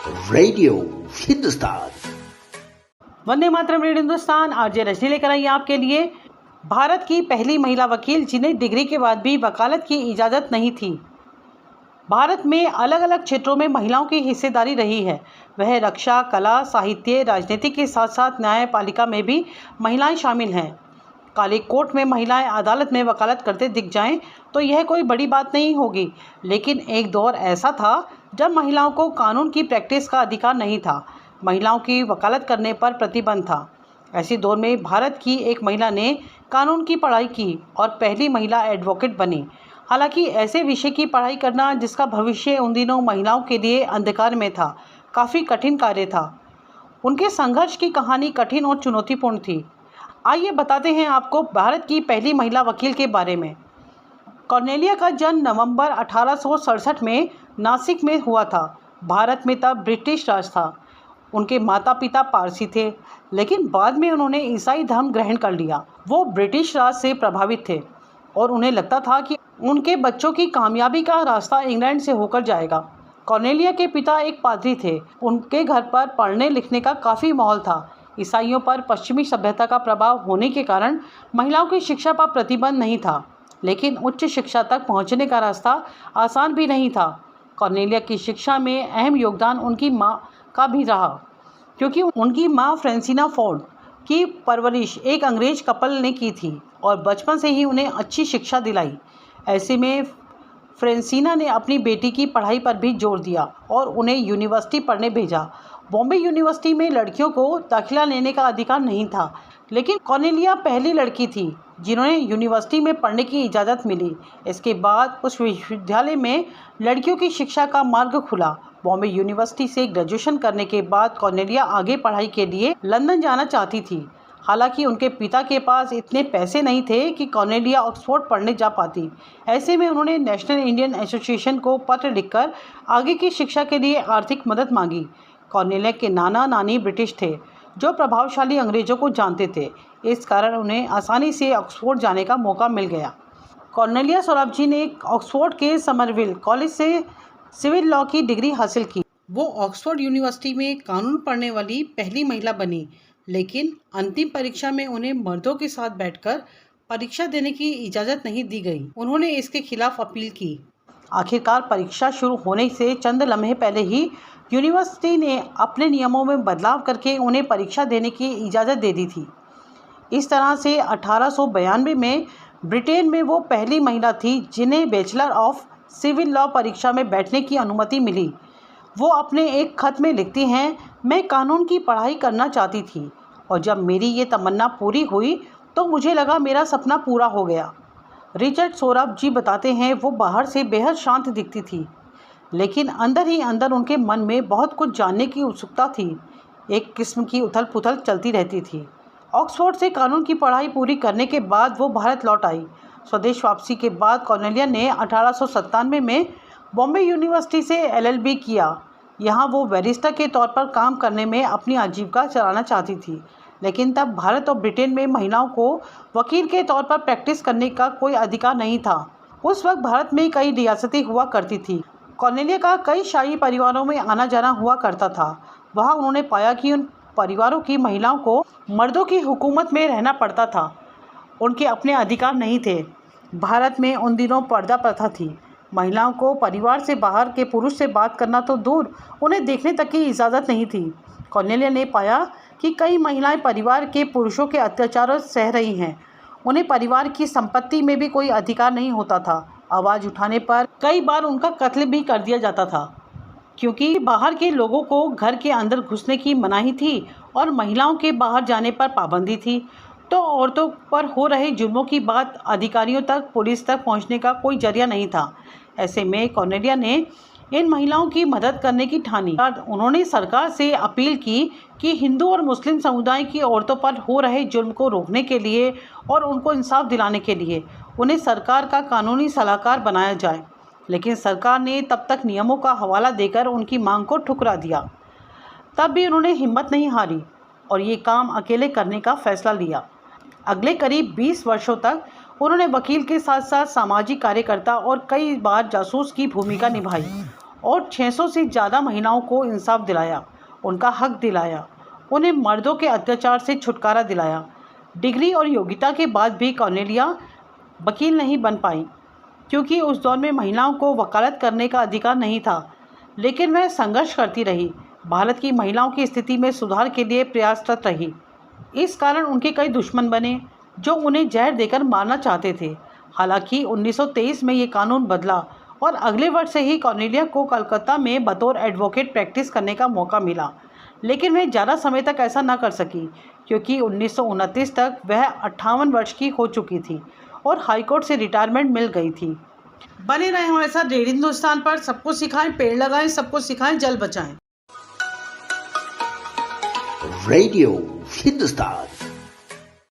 Radio Hindustan. Vande Mataram. Radio Hindustan RJ Rajni लेकर आई आपके लिए भारत की पहली महिला वकील जिन्हें डिग्री के बाद भी वकालत की इजाज़त नहीं थी। भारत में अलग अलग क्षेत्रों में महिलाओं की हिस्सेदारी रही है। वह रक्षा, कला, साहित्य, राजनीति के साथ साथ न्यायपालिका में भी महिलाएं शामिल हैं। काली कोट में महिलाएं अदालत में वकालत करते दिख जाएं तो यह कोई बड़ी बात नहीं होगी, लेकिन एक दौर ऐसा था जब महिलाओं को कानून की प्रैक्टिस का अधिकार नहीं था। महिलाओं की वकालत करने पर प्रतिबंध था। ऐसे दौर में भारत की एक महिला ने कानून की पढ़ाई की और पहली महिला एडवोकेट बनी। हालांकि ऐसे विषय की पढ़ाई करना जिसका भविष्य उन दिनों महिलाओं के लिए अंधकार में था, काफ़ी कठिन कार्य था। उनके संघर्ष की कहानी कठिन और चुनौतीपूर्ण थी। आइए बताते हैं आपको भारत की पहली महिला वकील के बारे में। कॉर्नेलिया का जन्म नवंबर 1867 में नासिक में हुआ था। भारत में तब ब्रिटिश राज था। उनके माता पिता पारसी थे, लेकिन बाद में उन्होंने ईसाई धर्म ग्रहण कर लिया। वो ब्रिटिश राज से प्रभावित थे और उन्हें लगता था कि उनके बच्चों की कामयाबी का रास्ता इंग्लैंड से होकर जाएगा। कॉर्नेलिया के पिता एक पादरी थे। उनके घर पर पढ़ने लिखने का काफ़ी माहौल था। ईसाइयों पर पश्चिमी सभ्यता का प्रभाव होने के कारण महिलाओं की शिक्षा पर प्रतिबंध नहीं था, लेकिन उच्च शिक्षा तक पहुंचने का रास्ता आसान भी नहीं था। कॉर्नेलिया की शिक्षा में अहम योगदान उनकी मां का भी रहा, क्योंकि उनकी मां फ्रेंसिना फोर्ड की परवरिश एक अंग्रेज कपल ने की थी और बचपन से ही उन्हें अच्छी शिक्षा दिलाई। ऐसे में फ्रेंसिना ने अपनी बेटी की पढ़ाई पर भी जोर दिया और उन्हें यूनिवर्सिटी पढ़ने भेजा। बॉम्बे यूनिवर्सिटी में लड़कियों को दाखिला लेने का अधिकार नहीं था, लेकिन कॉर्नेलिया पहली लड़की थी जिन्होंने यूनिवर्सिटी में पढ़ने की इजाज़त मिली। इसके बाद उस विश्वविद्यालय में लड़कियों की शिक्षा का मार्ग खुला। बॉम्बे यूनिवर्सिटी से ग्रेजुएशन करने के बाद कॉर्नेलिया आगे पढ़ाई के लिए लंदन जाना चाहती थी। हालांकि उनके पिता के पास इतने पैसे नहीं थे कि कॉर्नेलिया ऑक्सफोर्ड पढ़ने जा पाती। ऐसे में उन्होंने नेशनल इंडियन एसोसिएशन को पत्र लिखकर आगे की शिक्षा के लिए आर्थिक मदद मांगी। कॉर्नेलिया के नाना नानी ब्रिटिश थे, जो प्रभावशाली अंग्रेज़ों को जानते थे। इस कारण उन्हें आसानी से ऑक्सफोर्ड जाने का मौका मिल गया। कॉर्नेलिया सोराबजी ने ऑक्सफोर्ड के समरविल कॉलेज से सिविल लॉ की डिग्री हासिल की। वो ऑक्सफोर्ड यूनिवर्सिटी में कानून पढ़ने वाली पहली महिला बनी, लेकिन अंतिम परीक्षा में उन्हें मर्दों के साथ बैठकर परीक्षा देने की इजाज़त नहीं दी गई। उन्होंने इसके खिलाफ अपील की। आखिरकार परीक्षा शुरू होने से चंद लम्हे पहले ही यूनिवर्सिटी ने अपने नियमों में बदलाव करके उन्हें परीक्षा देने की इजाज़त दे दी थी। इस तरह से 1892 में ब्रिटेन में वो पहली महिला थी जिन्हें बैचलर ऑफ सिविल लॉ परीक्षा में बैठने की अनुमति मिली। वो अपने एक खत में लिखती हैं, मैं कानून की पढ़ाई करना चाहती थी और जब मेरी ये तमन्ना पूरी हुई तो मुझे लगा मेरा सपना पूरा हो गया। रिचर्ड सोराबजी बताते हैं, वो बाहर से बेहद शांत दिखती थी, लेकिन अंदर ही अंदर उनके मन में बहुत कुछ जानने की उत्सुकता थी। एक किस्म की उथल पुथल चलती रहती थी। ऑक्सफोर्ड से कानून की पढ़ाई पूरी करने के बाद वो भारत लौट आई। स्वदेश वापसी के बाद कॉर्नेलिया ने 1897 में बॉम्बे यूनिवर्सिटी से LLB किया। यहाँ वो बैरिस्टर के तौर पर काम करने में अपनी आजीविका चलाना चाहती थी, लेकिन तब भारत और ब्रिटेन में महिलाओं को वकील के तौर पर प्रैक्टिस करने का कोई अधिकार नहीं था। उस वक्त भारत में कई रियासतें हुआ करती थी। कॉर्नेलिया का कई शाही परिवारों में आना जाना हुआ करता था। वहाँ उन्होंने पाया कि उन परिवारों की महिलाओं को मर्दों की हुकूमत में रहना पड़ता था, उनके अपने अधिकार नहीं थे। भारत में उन दिनों पर्दा प्रथा थी। महिलाओं को परिवार से बाहर के पुरुष से बात करना तो दूर, उन्हें देखने तक की इजाज़त नहीं थी। कॉर्नेलिया ने पाया कि कई महिलाएं परिवार के पुरुषों के अत्याचार सह रही हैं। उन्हें परिवार की संपत्ति में भी कोई अधिकार नहीं होता था। आवाज़ उठाने पर कई बार उनका कत्ल भी कर दिया जाता था, क्योंकि बाहर के लोगों को घर के अंदर घुसने की मनाही थी और महिलाओं के बाहर जाने पर पाबंदी थी। तो औरतों पर हो रहे जुल्मों की बात अधिकारियों तक, पुलिस तक पहुंचने का कोई जरिया नहीं था। ऐसे में कॉर्नेलिया ने इन महिलाओं की मदद करने की ठानी। उन्होंने सरकार से अपील की कि हिंदू और मुस्लिम समुदाय की औरतों पर हो रहे जुल्म को रोकने के लिए और उनको इंसाफ दिलाने के लिए उन्हें सरकार का कानूनी सलाहकार बनाया जाए, लेकिन सरकार ने तब तक नियमों का हवाला देकर उनकी मांग को ठुकरा दिया। तब भी उन्होंने हिम्मत नहीं हारी और ये काम अकेले करने का फैसला लिया। अगले करीब 20 वर्षों तक उन्होंने वकील के साथ साथ सामाजिक कार्यकर्ता और कई बार जासूस की भूमिका निभाई। और 600 से ज़्यादा महिलाओं को इंसाफ दिलाया, उनका हक दिलाया, उन्हें मर्दों के अत्याचार से छुटकारा दिलाया। डिग्री और योग्यता के बाद भी कॉर्नेलिया वकील नहीं बन पाई क्योंकि उस दौर में महिलाओं को वकालत करने का अधिकार नहीं था, लेकिन वह संघर्ष करती रही, भारत की महिलाओं की स्थिति में सुधार के लिए प्रयासरत रही। इस कारण उनके कई दुश्मन बने जो उन्हें जहर देकर मारना चाहते थे। हालांकि 1923 में ये कानून बदला और अगले वर्ष से ही कॉर्नेलिया को कलकत्ता में बतौर एडवोकेट प्रैक्टिस करने का मौका मिला, लेकिन वह ज़्यादा समय तक ऐसा न कर सकी क्योंकि 1929 तक वह 58 वर्ष की हो चुकी थी और हाईकोर्ट से रिटायरमेंट मिल गई थी। बने रहे हमारे साथ रेडियो हिंदुस्तान पर। सबको सिखाएं, पेड़ लगाएं, सबको सिखाएं, जल बचाएं। Radio Hindustan.